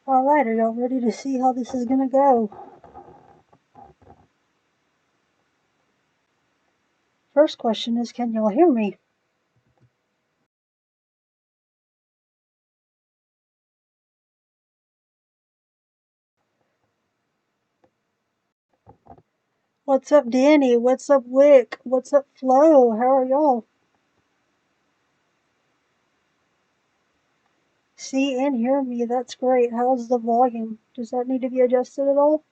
Alright, are y'all ready to see how this is gonna go? First question is, can y'all hear me? What's up, Danny? What's up, Wick? What's up, Flo? How are y'all? See and hear me, that's great. How's the volume? Does that need to be adjusted at all?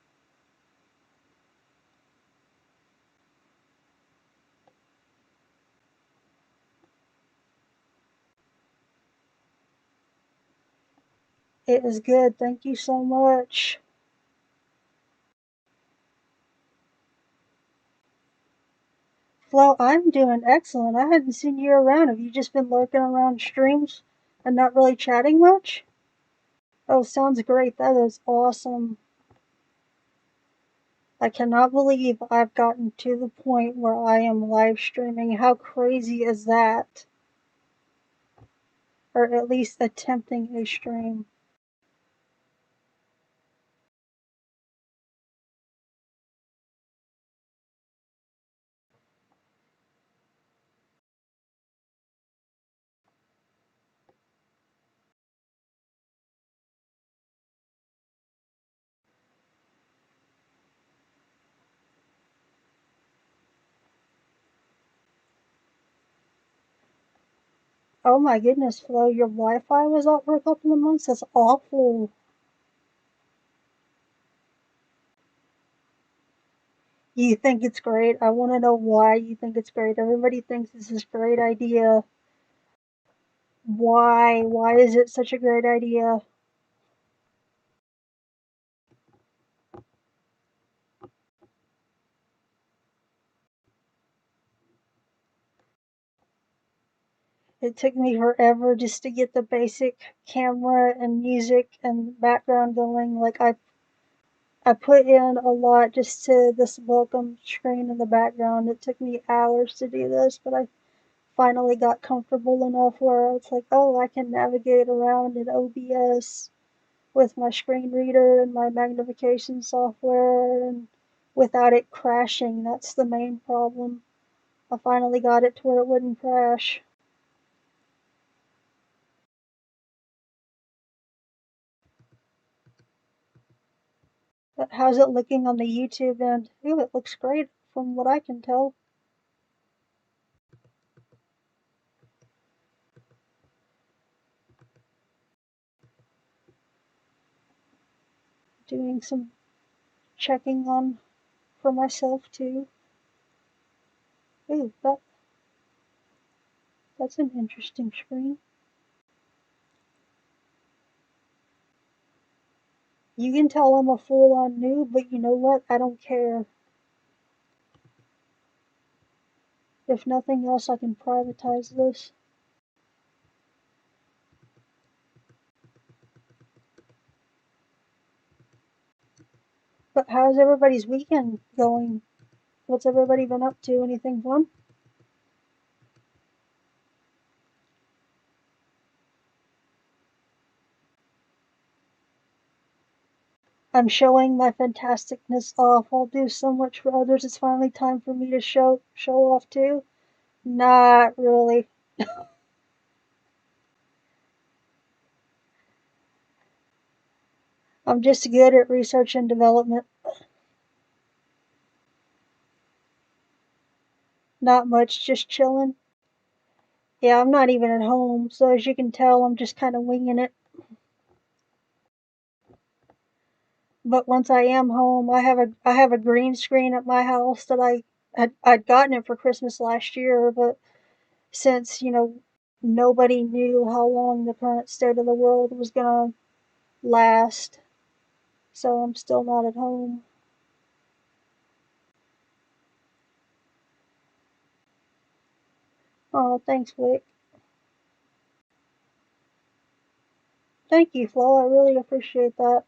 It is good, thank you so much. Flo, I'm doing excellent. I hadn't seen you around. Have you just been lurking around streams and not really chatting much? Oh, sounds great. That is awesome. I cannot believe I've gotten to the point where I am live streaming. How crazy is that? Or at least attempting a stream. Oh my goodness, Flo, your Wi-Fi was out for a couple of months? That's awful. You think it's great? I want to know why you think it's great. Everybody thinks this is a great idea. Why? Why is it such a great idea? It took me forever just to get the basic camera and music and background going. Like I put in a lot just to this welcome screen in the background. It took me hours to do this, but I finally got comfortable enough where it's like, oh, I can navigate around in OBS with my screen reader and my magnification software and without it crashing. That's the main problem. I finally got it to where it wouldn't crash. But how's it looking on the YouTube end? Ooh, it looks great from what I can tell. Doing some checking on for myself too. Ooh, that's an interesting screen. You can tell I'm a full-on noob, but you know what? I don't care. If nothing else, I can privatize this. But how's everybody's weekend going? What's everybody been up to? Anything fun? I'm showing my fantasticness off. I'll do so much for others. It's finally time for me to show off too. Not really. I'm just good at research and development. Not much, just chilling. Yeah, I'm not even at home, so as you can tell, I'm just kind of winging it. But once I am home, I have a green screen at my house that I'd gotten it for Christmas last year, but since nobody knew how long the current state of the world was gonna last, so I'm still not at home. Oh, thanks, Vic. Thank you, Flo. I really appreciate that.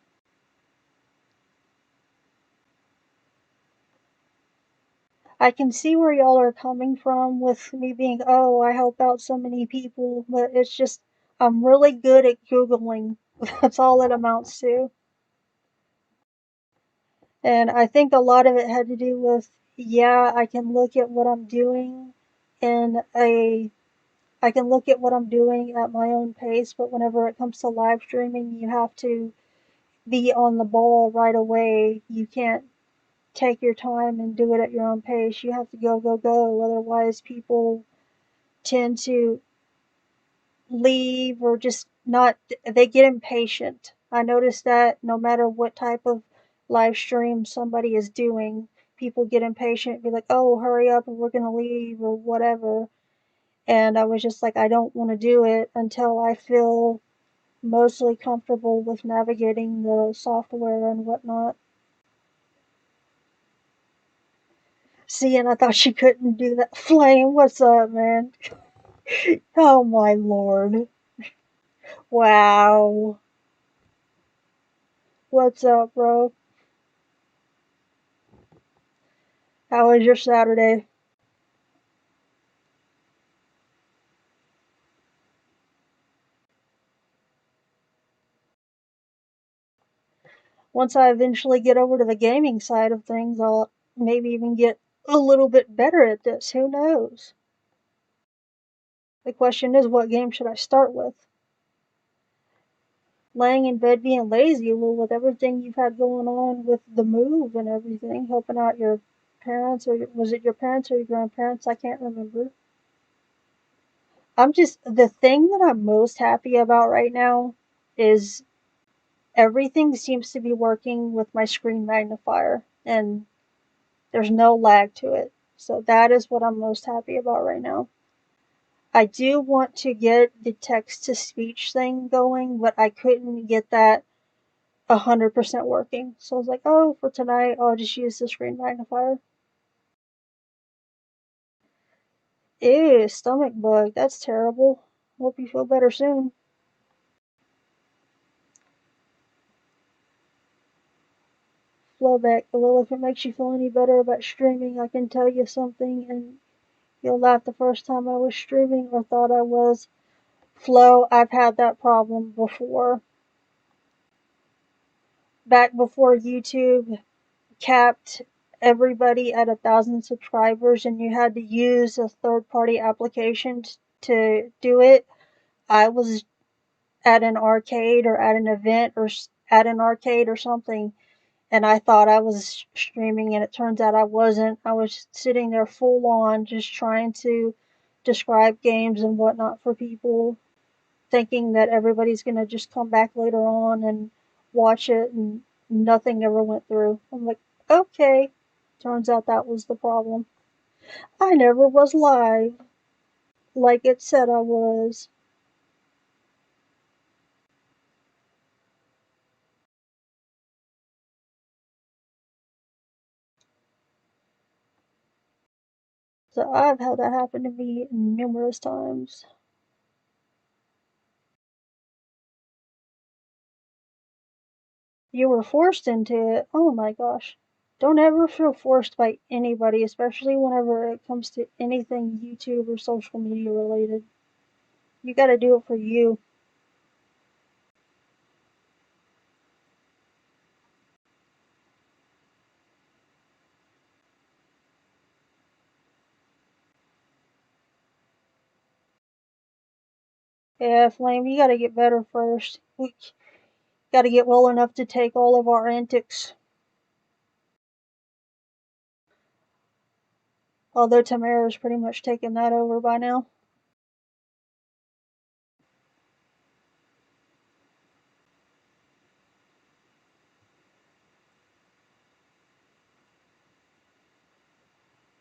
I can see where y'all are coming from with me being, oh, I help out so many people, but it's just, I'm really good at Googling. That's all it amounts to. And I think a lot of it had to do with, yeah, I can look at what I'm doing in a, I can look at what I'm doing at my own pace, but whenever it comes to live streaming, you have to be on the ball right away. You can't take your time and do it at your own pace. You have to go, go, go. Otherwise, people tend to leave or just not, they get impatient. I notice that no matter what type of live stream somebody is doing, people get impatient, be like, oh, hurry up, or we're going to leave, or whatever. And I was just like, I don't want to do it until I feel mostly comfortable with navigating the software and whatnot. See, and I thought she couldn't do that. Flame, what's up, man? Oh my lord. Wow. What's up, bro? How was your Saturday? Once I eventually get over to the gaming side of things, I'll maybe even get a little bit better at this. Who knows? The question is, what game should I start with? Laying in bed being lazy, well, with everything you've had going on with the move and everything, helping out your parents, or was it your parents or your grandparents? I can't remember. The thing that I'm most happy about right now is everything seems to be working with my screen magnifier, and there's no lag to it. So that is what I'm most happy about right now. I do want to get the text to speech thing going, but I couldn't get that 100% working. So I was like, oh, for tonight, I'll just use the screen magnifier. Ew, stomach bug. That's terrible. Hope you feel better soon. Flowback. Well, if it makes you feel any better about streaming, I can tell you something, and you'll laugh. The first time I was streaming or thought I was. Flow, I've had that problem before. Back before YouTube capped everybody at 1,000 subscribers and you had to use a third party application to do it. I was at an arcade or at an event or at an arcade or something, and I thought I was streaming, and it turns out I wasn't. I was sitting there full on just trying to describe games and whatnot for people, thinking that everybody's gonna just come back later on and watch it, and nothing ever went through. I'm like, okay. Turns out that was the problem. I never was live like it said I was. So I've had that happen to me numerous times. You were forced into it. Oh my gosh. Don't ever feel forced by anybody, especially whenever it comes to anything YouTube or social media related. You gotta do it for you. Yeah, Flame, you gotta get better first. We gotta get well enough to take all of our antics. Although Tamara's pretty much taken that over by now.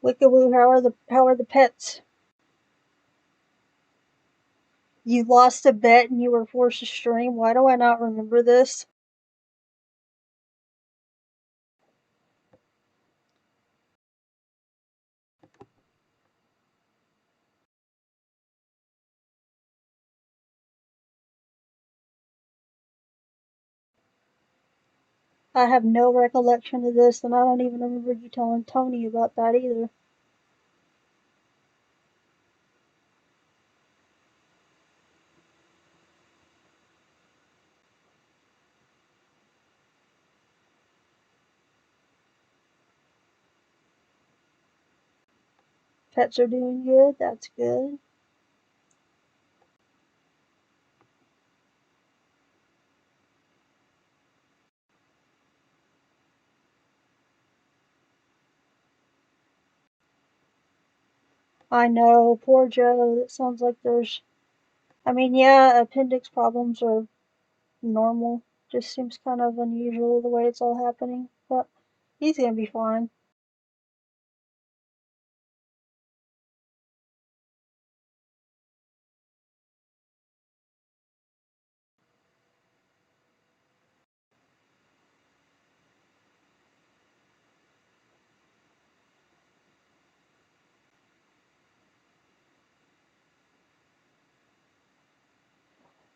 Wickaboo, how are the pets? You lost a bet and you were forced to stream. Why do I not remember this? I have no recollection of this, and I don't even remember you telling Tony about that either. Pets are doing good. That's good. I know, poor Joe. It sounds like there's. I mean, yeah, appendix problems are normal. Just seems kind of unusual the way it's all happening. But he's gonna be fine.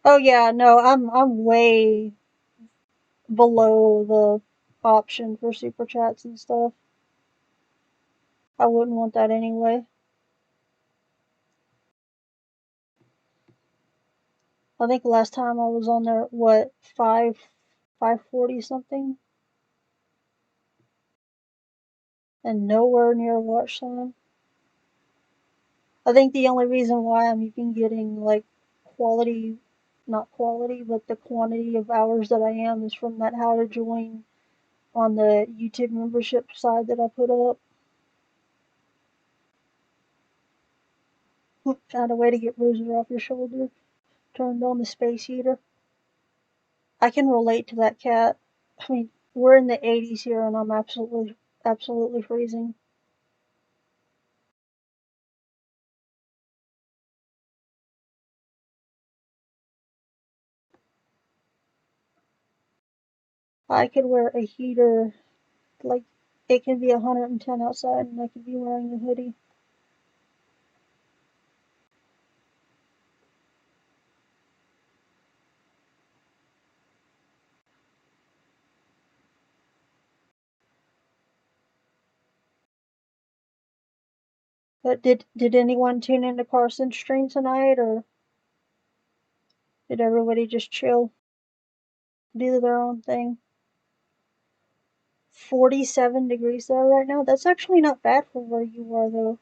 Oh yeah, no, I'm way below the option for super chats and stuff. I wouldn't want that anyway. I think last time I was on there, what, 540 something, and nowhere near watch time. I think the only reason why I'm even getting like quality, not quality, but the quantity of hours that I am is from that how to join on the YouTube membership side that I put up. Found a way to get Bruiser off your shoulder. Turned on the space heater. I can relate to that cat. I mean, we're in the 80s here, and I'm absolutely freezing. I could wear a heater, like, it can be 110 outside, and I could be wearing a hoodie. But did anyone tune into Carson's stream tonight, or did everybody just chill, do their own thing? 47 degrees there right now. That's actually not bad for where you are, though.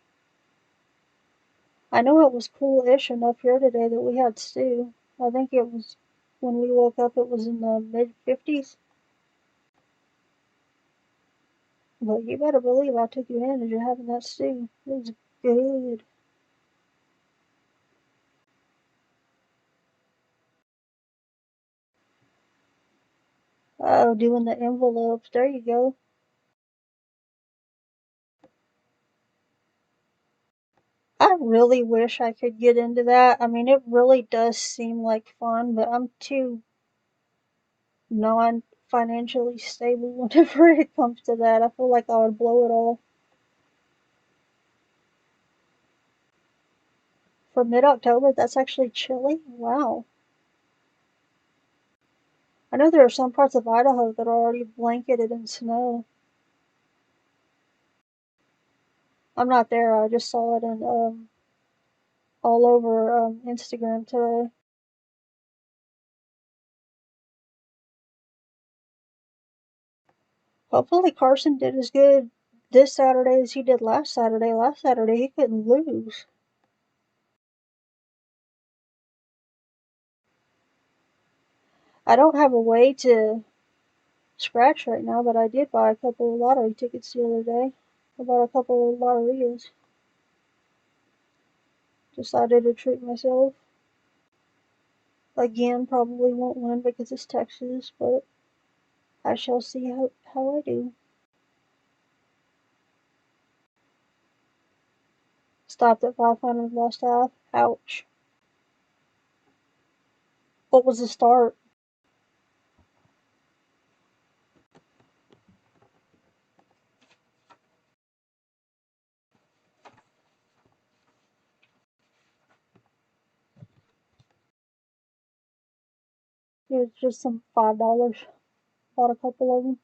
I know it was cool-ish enough here today that we had stew. I think it was when we woke up. It was in the mid 50s. But you better believe I took advantage of having that stew. It was good. Oh, doing the envelopes. There you go. I really wish I could get into that. I mean, it really does seem like fun, but I'm too non financially stable whenever it comes to that. I feel like I would blow it all. For mid October, that's actually chilly? Wow. I know there are some parts of Idaho that are already blanketed in snow. I'm not there. I just saw it in all over Instagram today. Hopefully Carson did as good this Saturday as he did last Saturday. Last Saturday he couldn't lose. I don't have a way to scratch right now, but I did buy a couple of lottery tickets the other day. I bought a couple of lotterias. Decided to treat myself. Again, probably won't win because it's Texas, but I shall see how I do. Stopped at 500, lost half. Ouch. What was the start? It was just some $5. Bought a couple of them.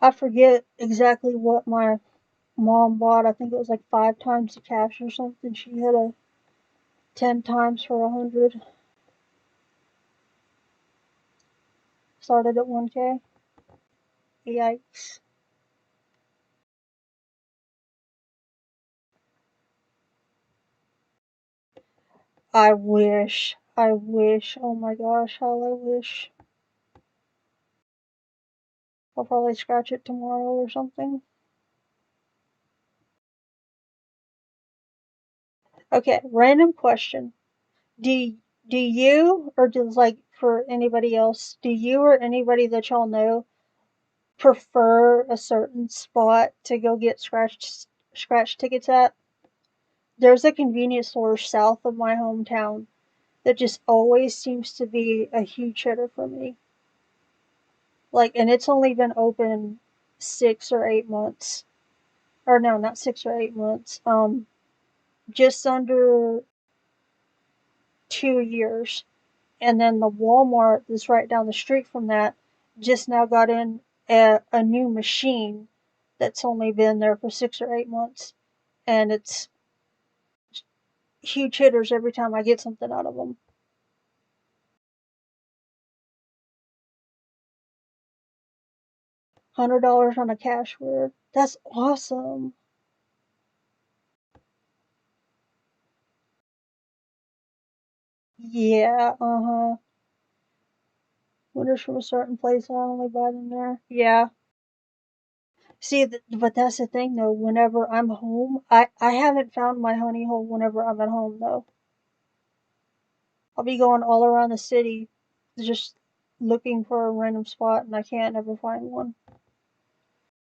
I forget exactly what my mom bought. I think it was like 5 times the cash or something. She had a 10 times for 100. Started at 1K. Yikes. I wish. I wish. Oh my gosh, how I wish. I'll probably scratch it tomorrow or something. Okay, random question. Do do you or does like for anybody else, do you or anybody that y'all know prefer a certain spot to go get scratch tickets at? There's a convenience store south of my hometown that just always seems to be a huge hitter for me. Like, and it's only been open 6 or 8 months. Or no, not 6 or 8 months. Just under 2 years. And then the Walmart that's right down the street from that just now got in a new machine that's only been there for 6 or 8 months. And it's huge hitters every time I get something out of them. $100 on a cash word. That's awesome. Yeah, uh-huh. Winners from a certain place, I only buy them there. Yeah. See, but that's the thing though. Whenever I'm home, I haven't found my honey hole whenever I'm at home though. I'll be going all around the city just looking for a random spot and I can't ever find one.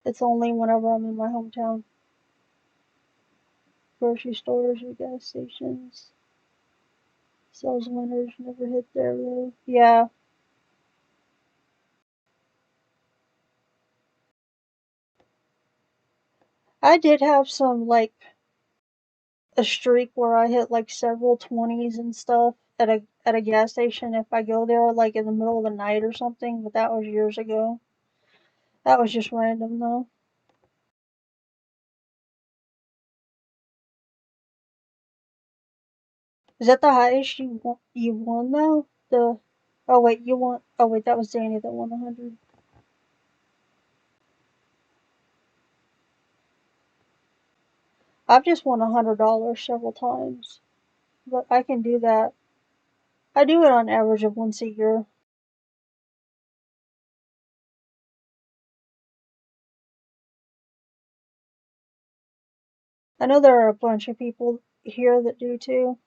It's only whenever I'm in my hometown. Grocery stores or gas stations. Sales winners never hit there though. Yeah. I did have some like a streak where I hit like several 20s and stuff at a gas station if I go there like in the middle of the night or something, but that was years ago. That was just random though. Is that the highest you won though? The oh wait, you won oh wait, that was Danny that won 100. I've just won $100 several times. But I can do that. I do it on average of once a year. I know there are a bunch of people here that do too.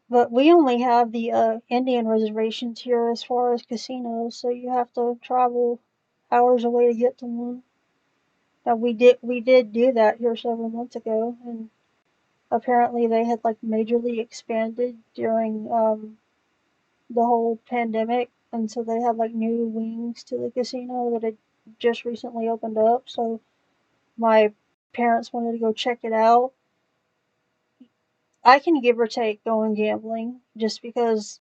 But we only have the Indian reservations here as far as casinos, so you have to travel hours away to get to one. Now we did do that here several months ago, and apparently they had like majorly expanded during the whole pandemic, and so they had like new wings to the casino that had just recently opened up. So my parents wanted to go check it out. I can give or take going gambling just because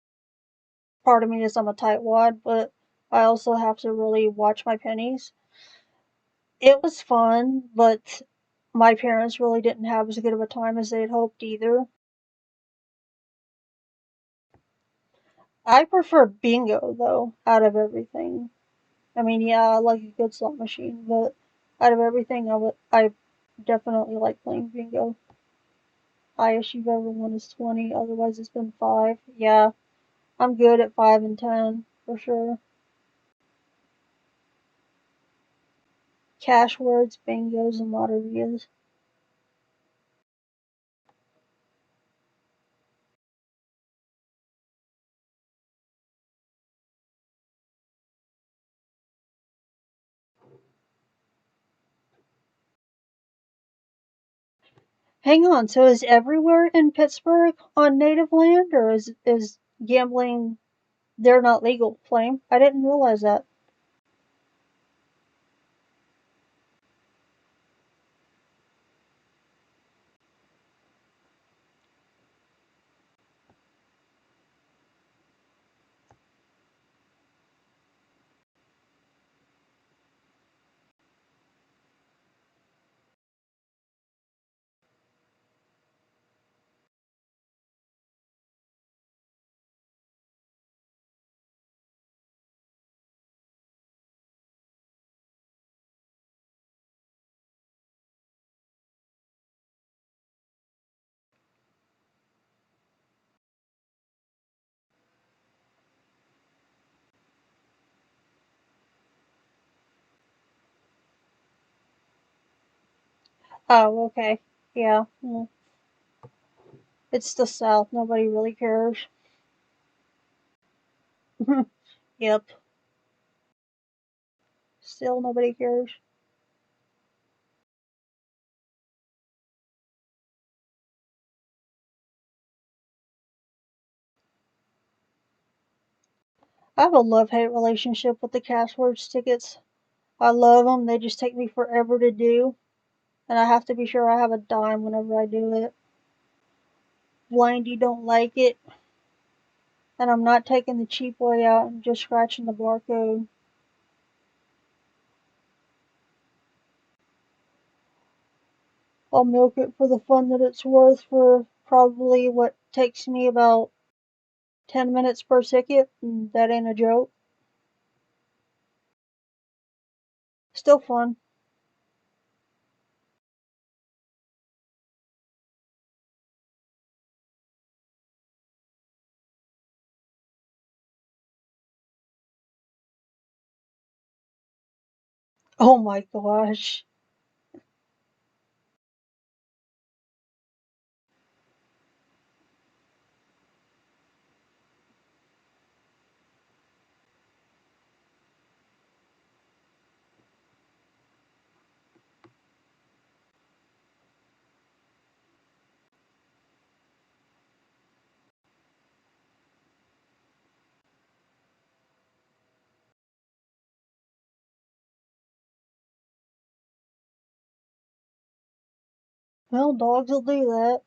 part of me is I'm a tightwad, but I also have to really watch my pennies. It was fun, but my parents really didn't have as good of a time as they had hoped either. I prefer bingo though, out of everything. I mean, yeah, I like a good slot machine, but out of everything, I definitely like playing bingo. Highest you've ever won is 20, otherwise it's been 5. Yeah, I'm good at 5 and 10, for sure. Cash words, bingos, and lotterias. Hang on, so is everywhere in Pittsburgh on native land, or is gambling, they're not legal, Flame? I didn't realize that. Oh, okay. Yeah. It's the South. Nobody really cares. Yep. Still nobody cares. I have a love-hate relationship with the Cashwords tickets. I love them. They just take me forever to do, and I have to be sure I have a dime whenever I do it. Blindy don't like it, and I'm not taking the cheap way out and just scratching the barcode. I'll milk it for the fun that it's worth for probably what takes me about 10 minutes per ticket, and that ain't a joke. Still fun. Oh my gosh. Well, dogs will do that.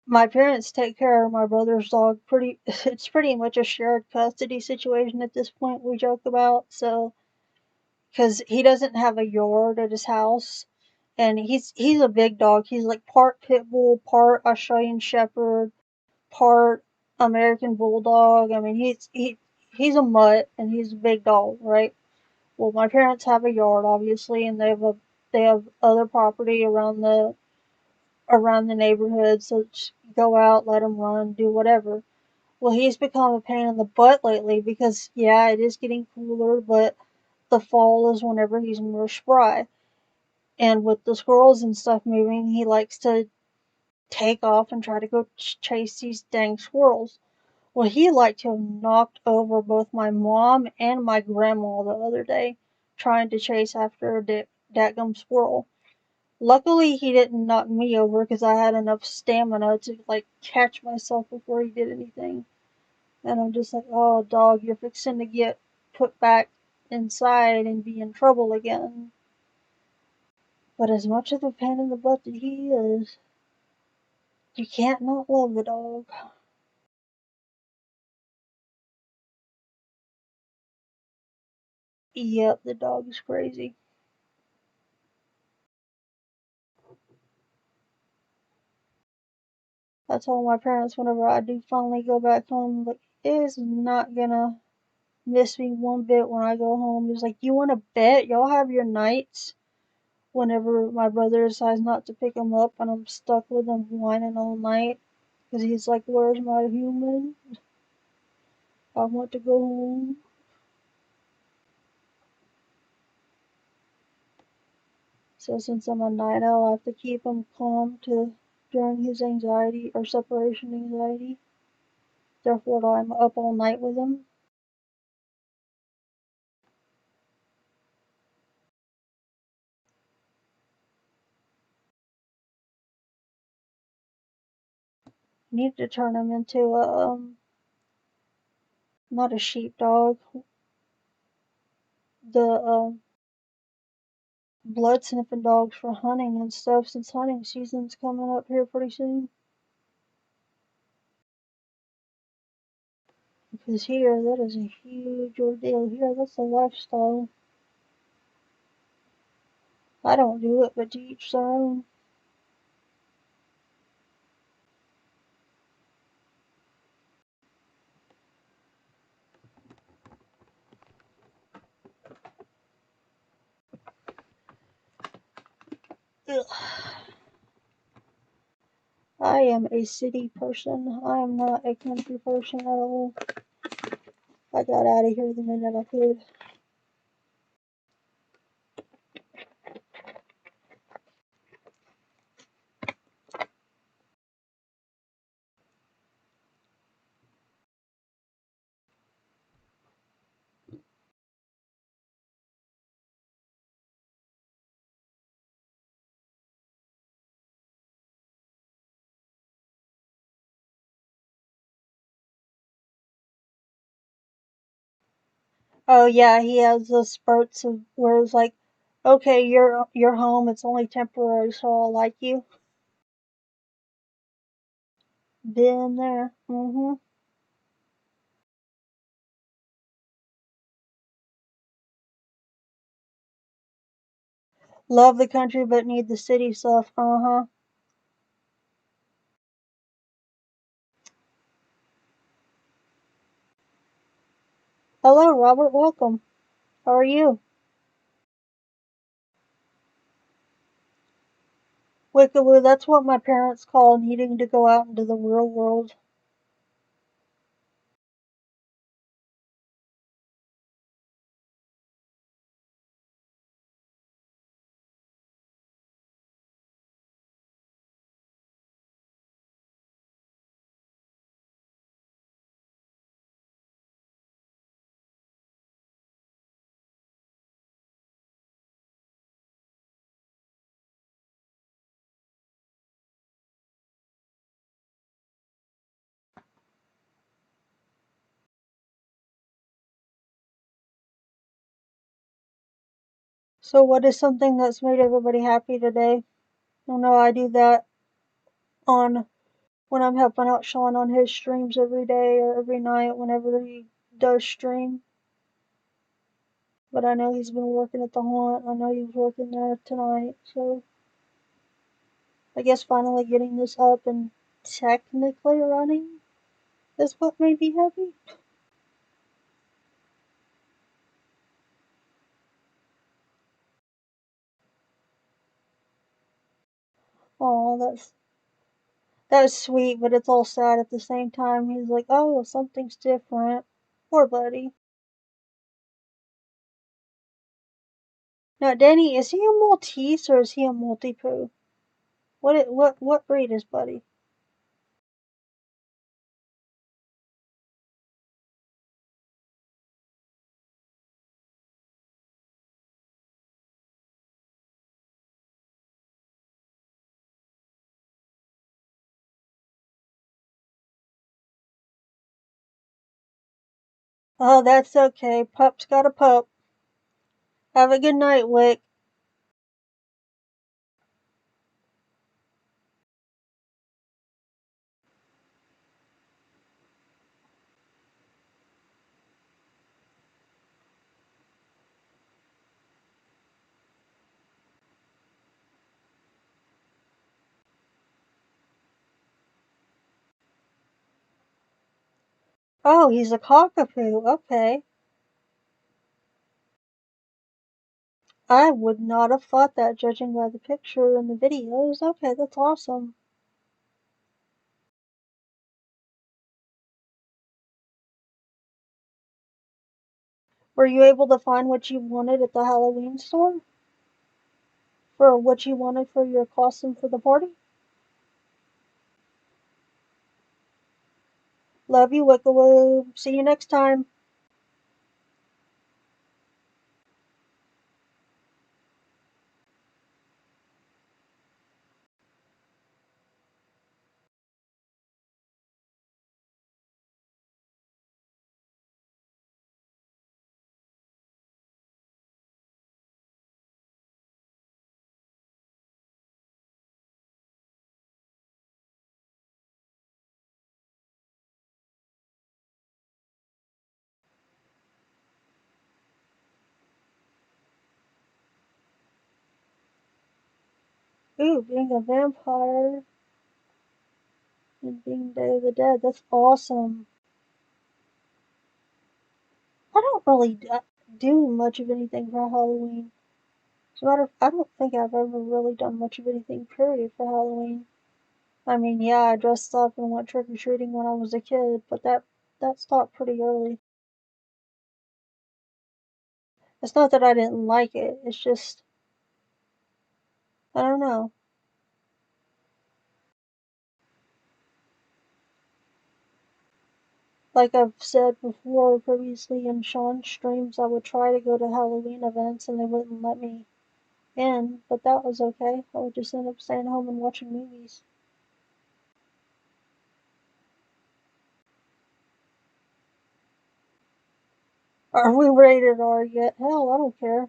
My parents take care of my brother's dog pretty it's pretty much a shared custody situation at this point, we joke about. So cuz he doesn't have a yard at his house, and he's a big dog. He's like part pit bull, part Australian shepherd, part American bulldog. I mean, he's a mutt and he's a big dog, right? Well, my parents have a yard obviously, and they have other property around the neighborhood, so just go out, let him run, do whatever. Well, he's become a pain in the butt lately because, yeah, it is getting cooler, but the fall is whenever he's more spry. And with the squirrels and stuff moving, he likes to take off and try to go chase these dang squirrels. Well, he liked to have knocked over both my mom and my grandma the other day trying to chase after a dadgum squirrel. Luckily, he didn't knock me over because I had enough stamina to like catch myself before he did anything. And I'm just like, oh, dog, you're fixing to get put back inside and be in trouble again. But as much of a pain in the butt that he is, you can't not love the dog. Yep, the dog is crazy. I told my parents whenever I do finally go back home, like, it is not gonna miss me one bit when I go home. It's like, you wanna bet y'all have your nights whenever my brother decides not to pick him up and I'm stuck with him whining all night because he's like, where's my human? I want to go home. So since I'm a night owl, I have to keep him calm to during his anxiety or separation anxiety. Therefore, I'm up all night with him. Need to turn him into a not a sheepdog, the blood sniffing dogs for hunting and stuff. Since hunting season's coming up here pretty soon. Because here, that is a huge ordeal. Here, that's a lifestyle. I don't do it, but to each their own. Ugh. I am a city person. I am not a country person at all. I got out of here the minute I could. Oh yeah, he has those spurts of where it's like, okay, you're home. It's only temporary, so I'll like you. Been there. Love the country, but need the city stuff. Hello, Robert. Welcome. How are you? Wickaboo. That's what my parents call needing to go out into the real world. So, what is something that's made everybody happy today? You know, I do that on when I'm helping out Sean on his streams every day or every night whenever he does stream. But I know he's been working at the haunt. I know he's working there tonight. So I guess finally getting this up and technically running is what made me happy. Oh, that's That's sweet, but it's all sad at the same time. He's like, oh, something's different. Poor buddy. Now, Danny, is he a Maltese or is he a Maltipoo? What breed is Buddy? Oh, that's okay. Pup's got a pup. Have a good night, Wick. Oh, he's a cockapoo. Okay. I would not have thought that judging by the picture and the videos. Okay, that's awesome. Were you able to find what you wanted at the Halloween store? For what you wanted for your costume for the party? Love you, Wickaloo. See you next time. Ooh, being a vampire and being Day of the Dead. That's awesome. I don't really do much of anything for Halloween. As a matter of, I don't think I've ever really done much of anything period for Halloween. I mean, yeah, I dressed up and went trick or treating when I was a kid, but that stopped pretty early. It's not that I didn't like it. It's just I don't know. Like I've said before previously in Sean's streams, I would try to go to Halloween events and they wouldn't let me in, but that was okay. I would just end up staying home and watching movies. Are we rated R yet? Hell, I don't care.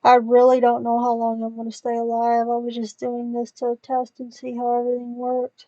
I really don't know how long I'm going to stay alive. I was just doing this to test and see how everything worked.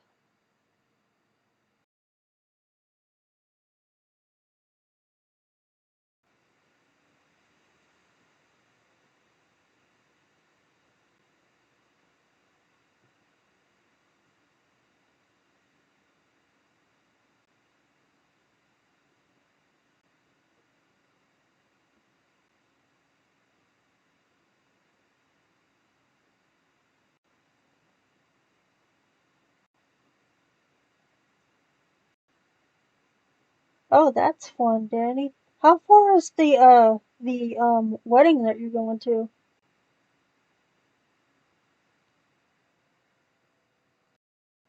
Oh, that's fun, Danny. How far is the wedding that you're going to?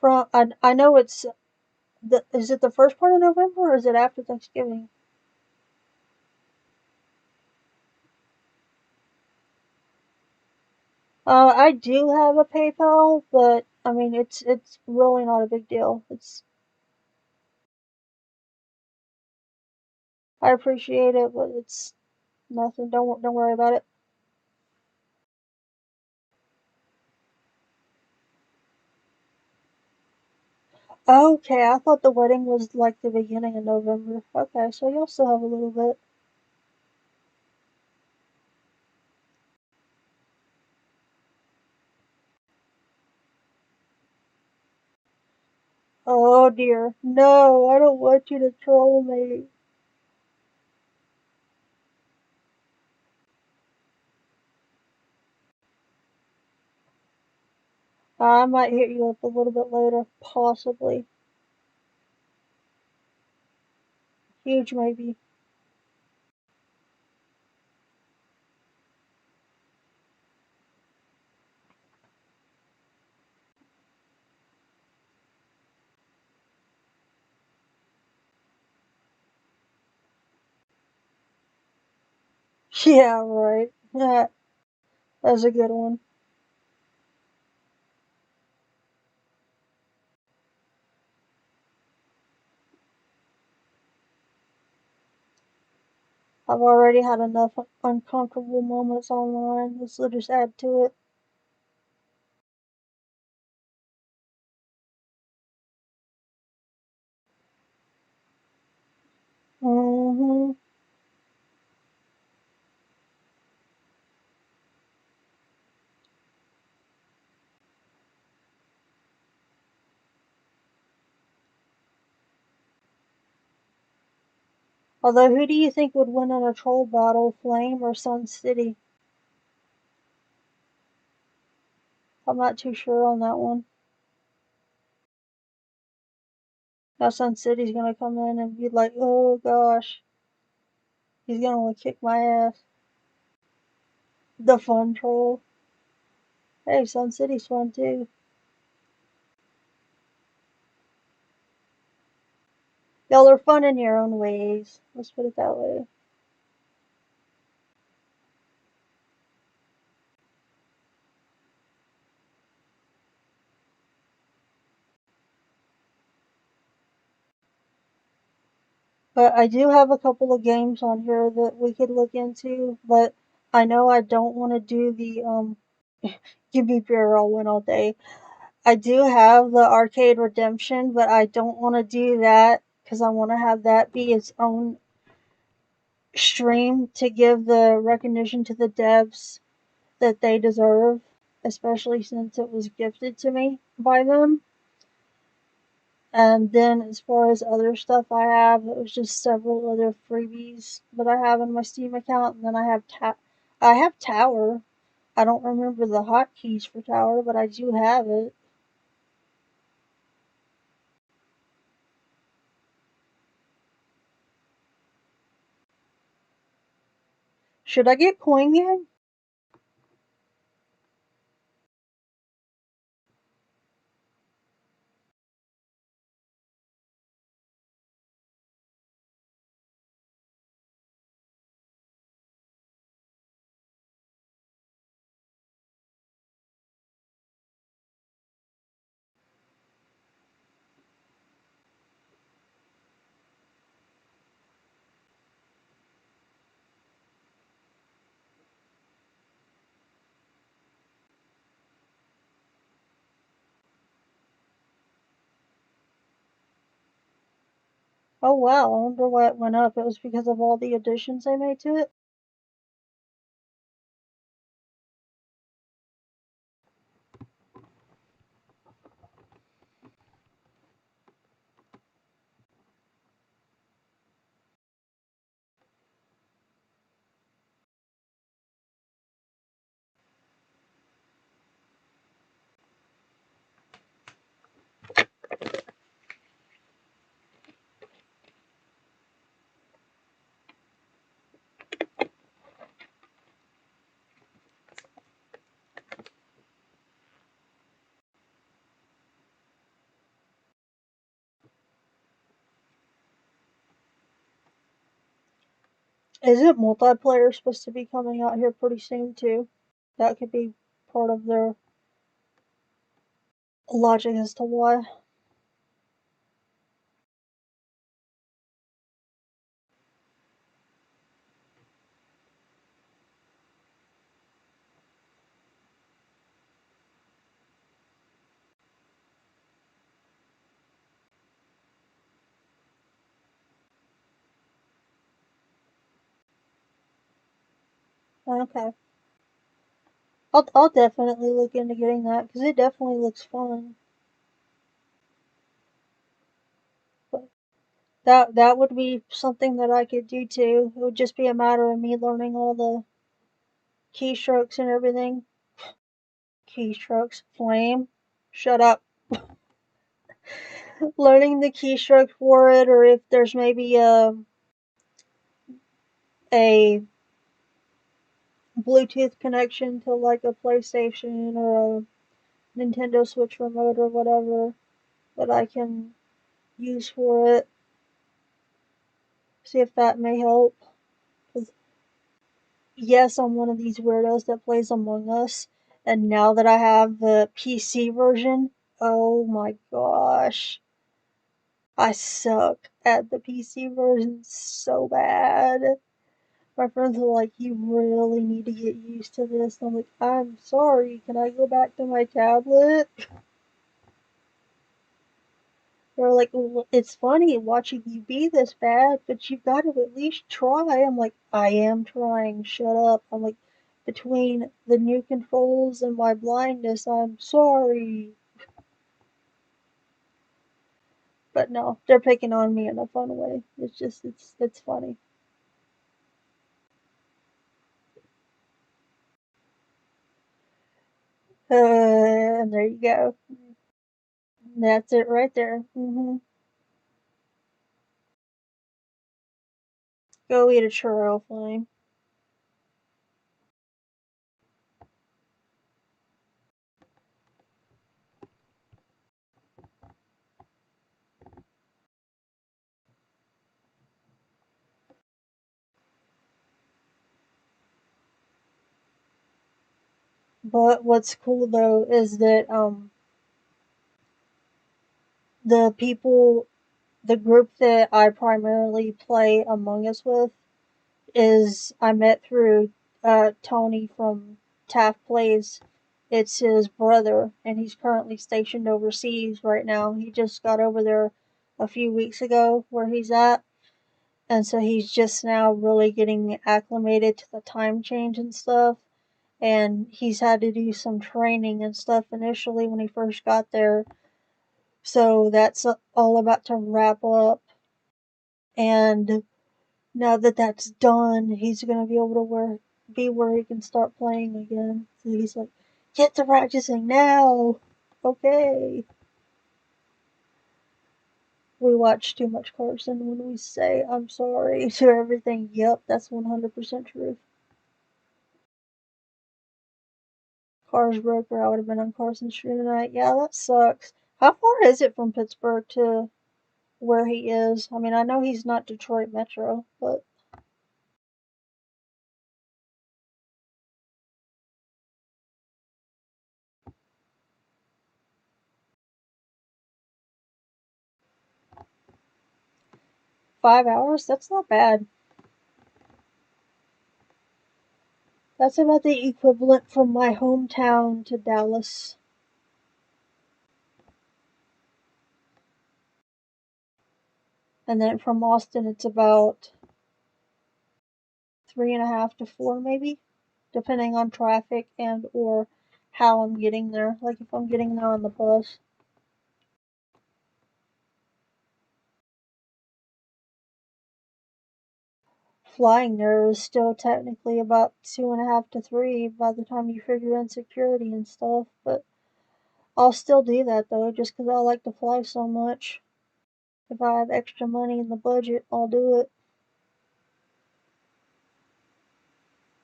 From I know it's is it the first part of November or is it after Thanksgiving? I do have a PayPal, but I mean it's really not a big deal. It's I appreciate it, but it's nothing. Don't worry about it. Okay, I thought the wedding was like the beginning of November. Okay, so you'll still have a little bit. Oh dear. No, I don't want you to troll me. I might hit you up a little bit later, possibly. Huge, maybe. Yeah, right. That's a good one. I've already had enough uncomfortable moments online. This will just add to it. Hmm. Although, who do you think would win in a troll battle, Flame or Sun City? I'm not too sure on that one. Now Sun City's gonna come in and be like, oh gosh, he's gonna want to kick my ass. The fun troll. Hey, Sun City's fun too. Y'all are fun in your own ways. Let's put it that way. But I do have a couple of games on here that we could look into, but I know I don't want to do the give me beer, I'll win all day. I do have the Arcade Redemption, but I don't want to do that because I want to have that be its own stream to give the recognition to the devs that they deserve, especially since it was gifted to me by them. And then as far as other stuff I have, it was just several other freebies that I have in my Steam account. And then I have Tower. I don't remember the hotkeys for Tower, but I do have it. Should I get Coin Game? Oh wow, I wonder why it went up. It was because of all the additions they made to it? Isn't multiplayer supposed to be coming out here pretty soon too? That could be part of their logic as to why. Okay. I'll definitely look into getting that because it definitely looks fun. But that would be something that I could do too. It would just be a matter of me learning all the keystrokes and everything. Keystrokes, flame. shut up. Learning the keystroke for it, or if there's maybe a Bluetooth connection to like a PlayStation or a Nintendo Switch remote or whatever that I can use for it. See if that may help. 'Cause yes, I'm one of these weirdos that plays Among Us, and now that I have the PC version, oh my gosh, I suck at the PC version so bad. My friends are like, you really need to get used to this. And I'm like, I'm sorry, can I go back to my tablet? They're like, well, it's funny watching you be this bad, but you've got to at least try. I'm like, I am trying, shut up. I'm like, between the new controls and my blindness, I'm sorry. But no, they're picking on me in a fun way. It's just, it's funny. And there you go. That's it right there. Go eat a churro, Flame. But what's cool though is that the people, the group that I primarily play Among Us with is I met through Tony from Taft Plays. It's his brother, and he's currently stationed overseas right now. He just got over there a few weeks ago where he's at, and so he's just now really getting acclimated to the time change and stuff. And he's had to do some training and stuff initially when he first got there. So that's all about to wrap up. And now that that's done, he's gonna be able to be where he can start playing again. So he's like, get to practicing now. Okay. We watch too much Carson when we say I'm sorry to everything. Yep, that's 100% true. Car's broke or I would have been on Carson's stream tonight. Yeah, that sucks. How far is it from Pittsburgh to where he is? I mean, I know he's not Detroit Metro, but 5 hours? That's not bad. That's about the equivalent from my hometown to Dallas. And then from Austin, it's about 3.5 to 4, maybe, depending on traffic and or how I'm getting there. Like if I'm getting there on the bus. Flying there is still technically about 2.5 to 3 by the time you figure in security and stuff. But I'll still do that though, just because I like to fly so much. If I have extra money in the budget, I'll do it.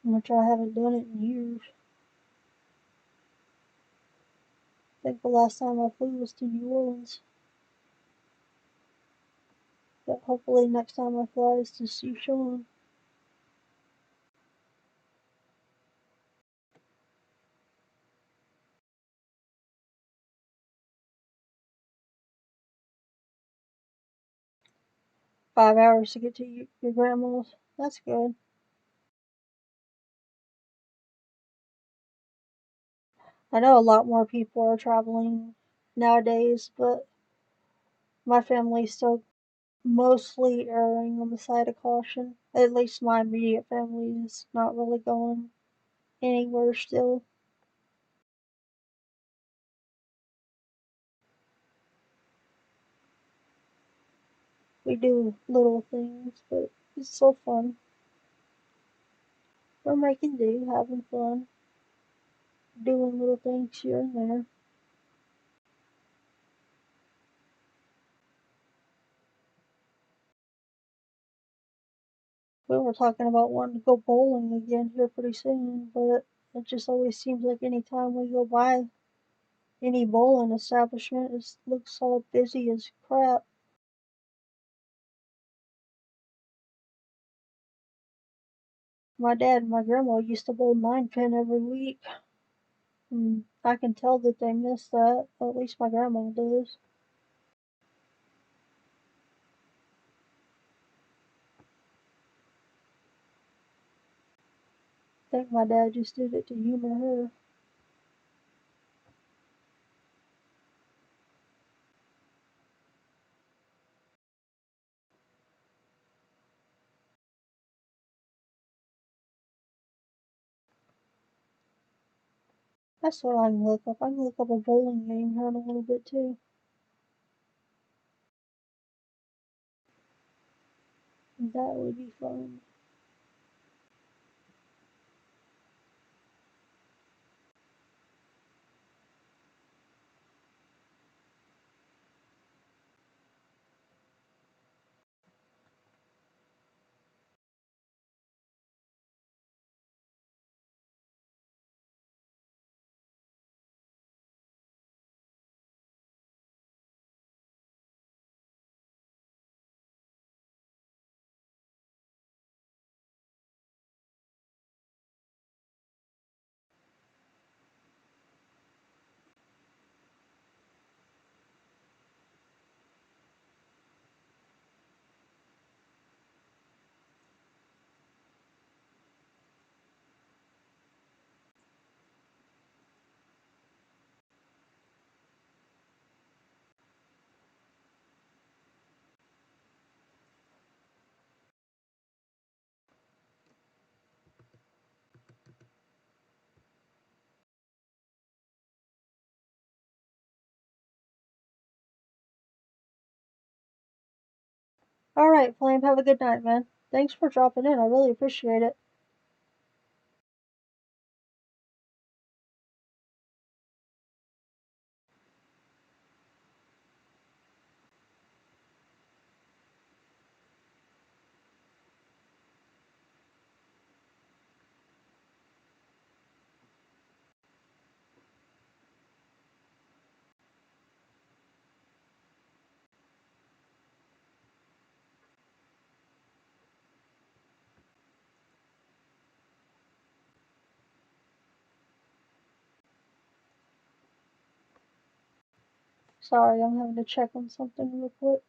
Which I haven't done it in years. I think the last time I flew was to New Orleans. But hopefully next time I fly is to see Sean. 5 hours to get to your grandma's. That's good. I know a lot more people are traveling nowadays, but my family's still mostly erring on the side of caution. At least my immediate family is not really going anywhere still. We do little things, but it's so fun. We're making do, having fun, doing little things here and there. We were talking about wanting to go bowling again here pretty soon, but it just always seems like any time we go by any bowling establishment, it looks all busy as crap. My dad and my grandma used to bowl 9-pin every week. And I can tell that they miss that. At least my grandma does. I think my dad just did it to humor her. That's what I can look up. I can look up a bowling game here in a little bit too. That would be fun. Alright, Flame, have a good night, man. Thanks for dropping in. I really appreciate it. Sorry, I'm having to check on something real quick.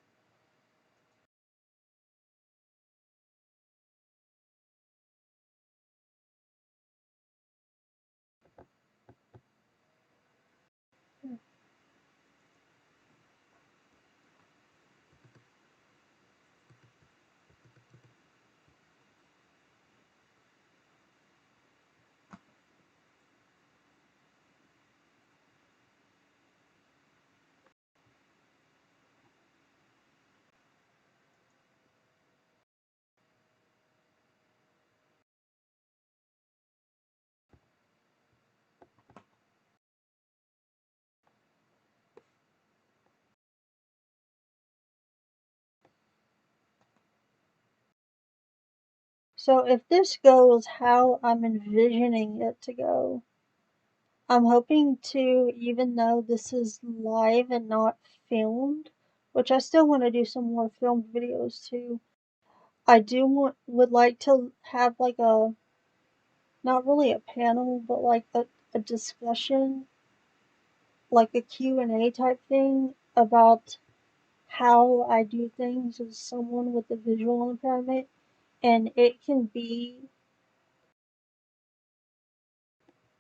So if this goes how I'm envisioning it to go, I'm hoping to, even though this is live and not filmed, which I still want to do some more filmed videos too. I would like to have like a, not really a panel, but like a discussion, like a Q&A type thing about how I do things as someone with a visual impairment, and it can be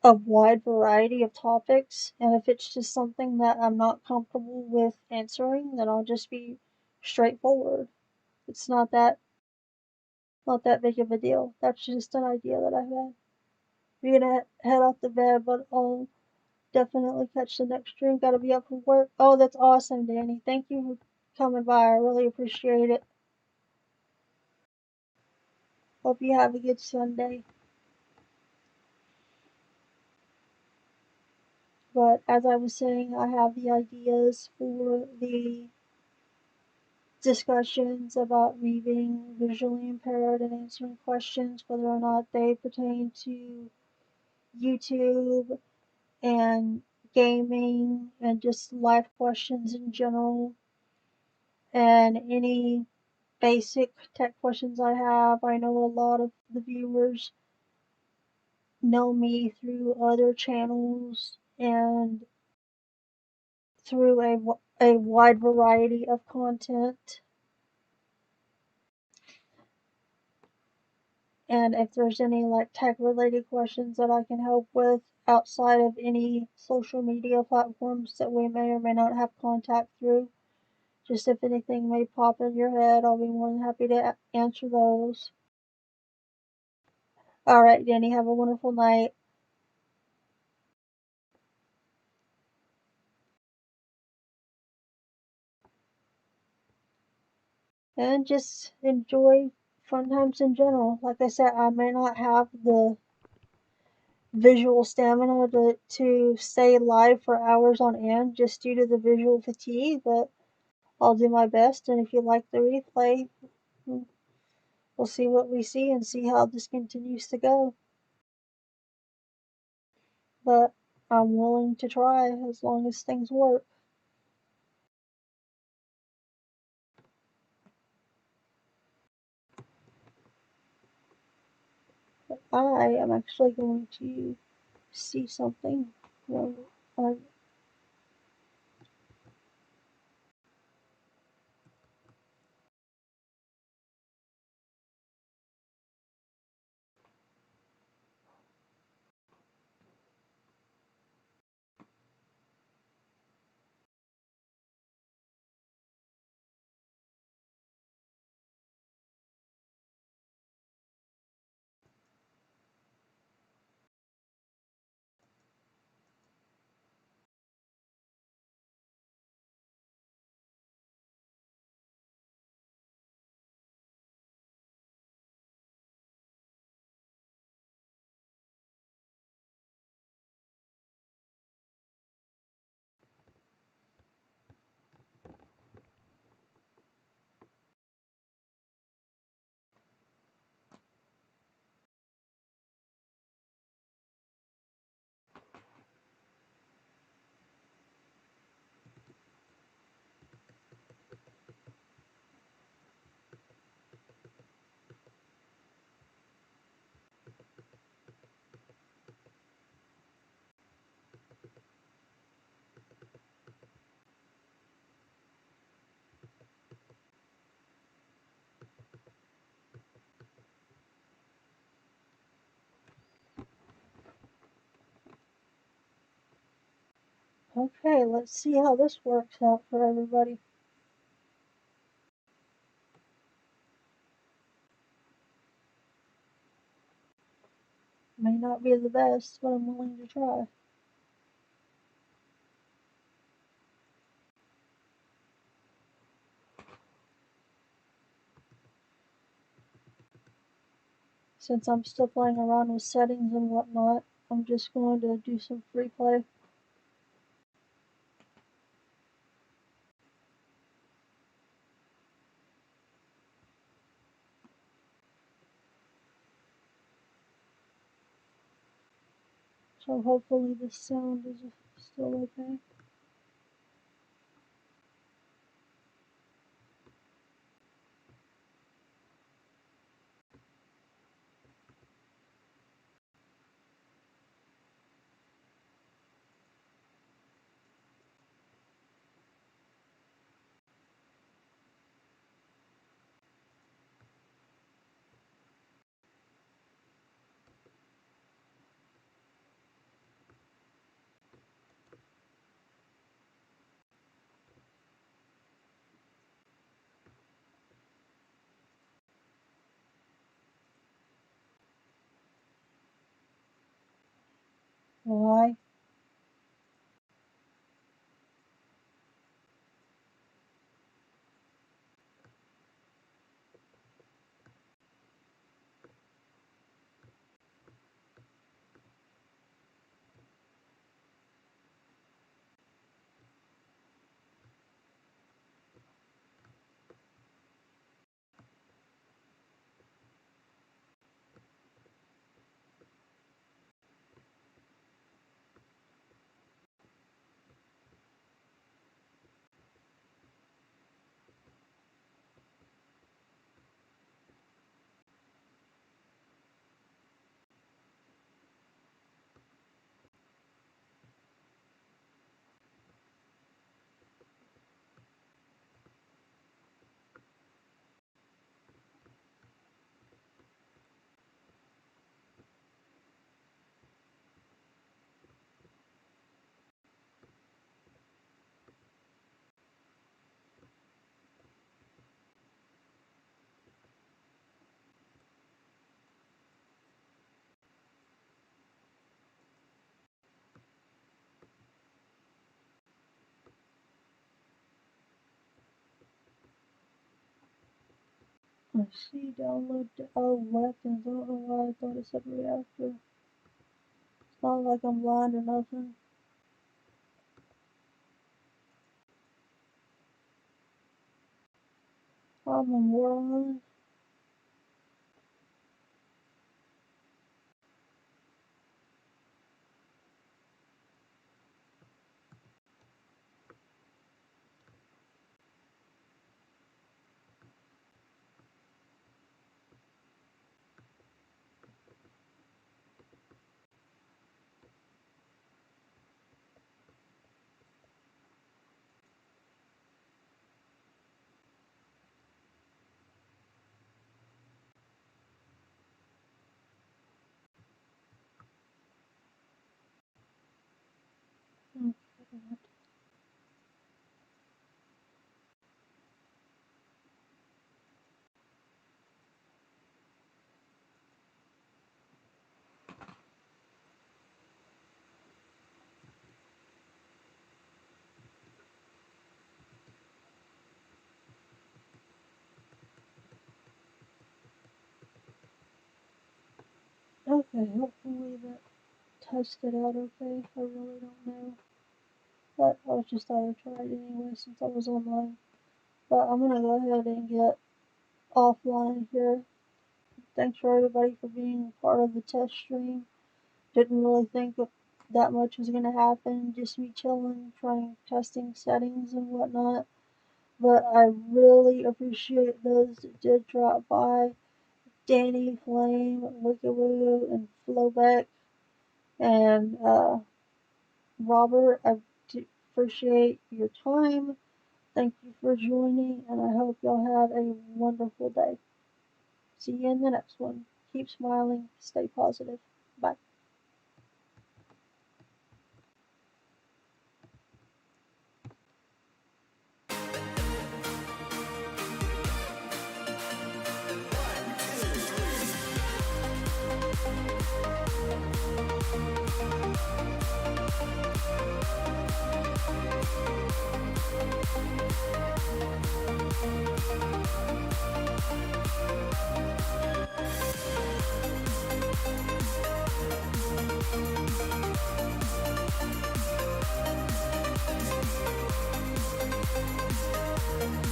a wide variety of topics, and if it's just something that I'm not comfortable with answering, then I'll just be straightforward. It's not that big of a deal. That's just an idea that I've had. We're gonna head out to bed, but I'll definitely catch the next stream. Gotta be up for work. Oh, that's awesome, Danny. Thank you for coming by. I really appreciate it. Hope you have a good Sunday. But as I was saying, I have the ideas for the discussions about me being visually impaired and answering questions, whether or not they pertain to YouTube and gaming and just life questions in general, and any basic tech questions I have. I know a lot of the viewers know me through other channels and through a wide variety of content. And if there's any like tech related questions that I can help with outside of any social media platforms that we may or may not have contact through, just if anything may pop in your head, I'll be more than happy to answer those. All right, Danny, have a wonderful night. And just enjoy fun times in general. Like I said, I may not have the visual stamina to stay live for hours on end just due to the visual fatigue, but I'll do my best. And if you like the replay, we'll see what we see and see how this continues to go. But I'm willing to try as long as things work. But I am actually going to see something. Well, okay, let's see how this works out for everybody. May not be the best, but I'm willing to try. Since I'm still playing around with settings and whatnot, I'm just going to do some free play. So hopefully the sound is still okay. Why? I see download. Oh, weapons. I don't know why I thought it said reactor. It's not like I'm blind or nothing. I'm a moron. Okay, hopefully that tested out okay. I really don't know. But I was just thought I'd try it anyway since I was online. But I'm gonna go ahead and get offline here. Thanks for everybody for being part of the test stream. Didn't really think that much was gonna happen. Just me chilling, trying testing settings and whatnot. But I really appreciate those that did drop by. Danny, Flame, Wickeroo, and Flowback, and Robert. I appreciate your time. Thank you for joining, and I hope y'all have a wonderful day. See you in the next one. Keep smiling, stay positive. Bye.